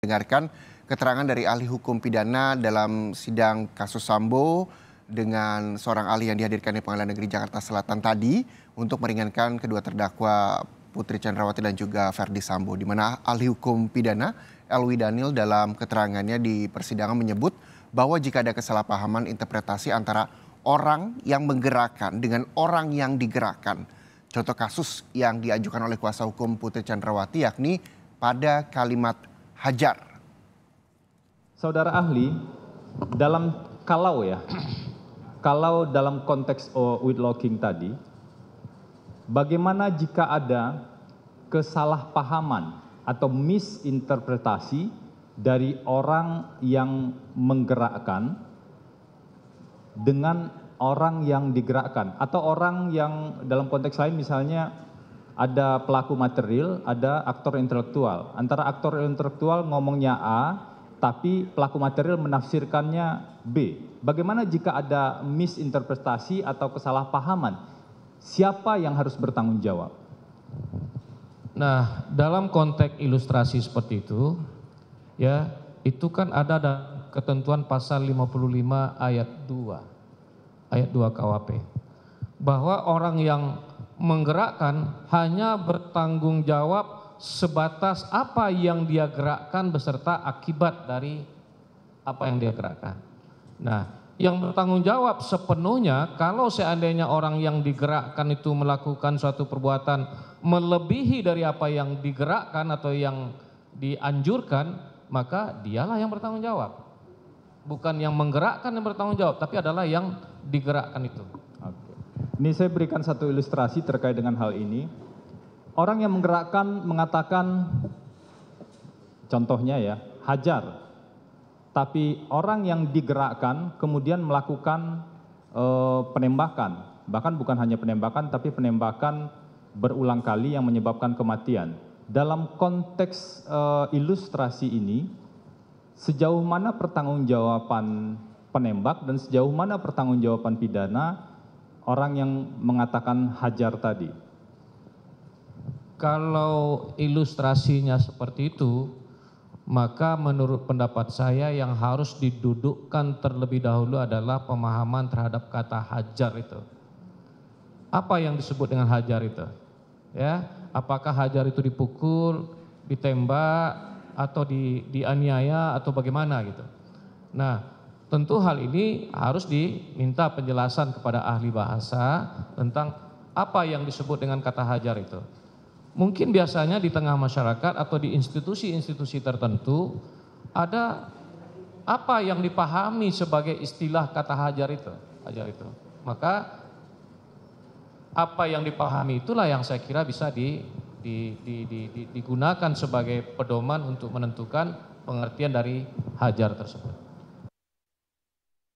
Dengarkan keterangan dari ahli hukum pidana dalam sidang kasus Sambo dengan seorang ahli yang dihadirkan di Pengadilan Negeri Jakarta Selatan tadi untuk meringankan kedua terdakwa Putri Chandrawati dan juga Verdi Sambo, di mana ahli hukum pidana Elwi Daniel dalam keterangannya di persidangan menyebut bahwa jika ada kesalahpahaman interpretasi antara orang yang menggerakkan dengan orang yang digerakkan. Contoh kasus yang diajukan oleh kuasa hukum Putri Chandrawati yakni pada kalimat hajar. Saudara ahli, kalau dalam konteks whitelocking tadi, bagaimana jika ada kesalahpahaman atau misinterpretasi dari orang yang menggerakkan dengan orang yang digerakkan, atau orang yang dalam konteks lain misalnya ada pelaku material, ada aktor intelektual. Antara aktor intelektual ngomongnya A, tapi pelaku material menafsirkannya B. Bagaimana jika ada misinterpretasi atau kesalahpahaman? Siapa yang harus bertanggung jawab? Nah, dalam konteks ilustrasi seperti itu, ya, itu kan ada ketentuan pasal 55 ayat 2 KUHP. Bahwa orang yang menggerakkan hanya bertanggung jawab sebatas apa yang dia gerakkan beserta akibat dari apa yang dia gerakkan. Nah, yang bertanggung jawab sepenuhnya kalau seandainya orang yang digerakkan itu melakukan suatu perbuatan melebihi dari apa yang digerakkan atau yang dianjurkan, maka dialah yang bertanggung jawab. Bukan yang menggerakkan yang bertanggung jawab, tapi adalah yang digerakkan itu. Ini saya berikan satu ilustrasi terkait dengan hal ini. Orang yang menggerakkan mengatakan, contohnya ya, hajar. Tapi orang yang digerakkan kemudian melakukan penembakan. Bahkan bukan hanya penembakan, tapi penembakan berulang kali yang menyebabkan kematian. Dalam konteks ilustrasi ini, sejauh mana pertanggungjawaban penembak dan sejauh mana pertanggungjawaban pidana orang yang mengatakan hajar tadi? Kalau ilustrasinya seperti itu, maka menurut pendapat saya yang harus didudukkan terlebih dahulu adalah pemahaman terhadap kata hajar itu. Apa yang disebut dengan hajar itu? Ya, apakah hajar itu dipukul, ditembak, atau dianiaya atau bagaimana gitu. Nah, tentu hal ini harus diminta penjelasan kepada ahli bahasa tentang apa yang disebut dengan kata hajar itu. Mungkin biasanya di tengah masyarakat atau di institusi-institusi tertentu ada apa yang dipahami sebagai istilah kata hajar itu. Maka apa yang dipahami itulah yang saya kira bisa digunakan sebagai pedoman untuk menentukan pengertian dari hajar tersebut.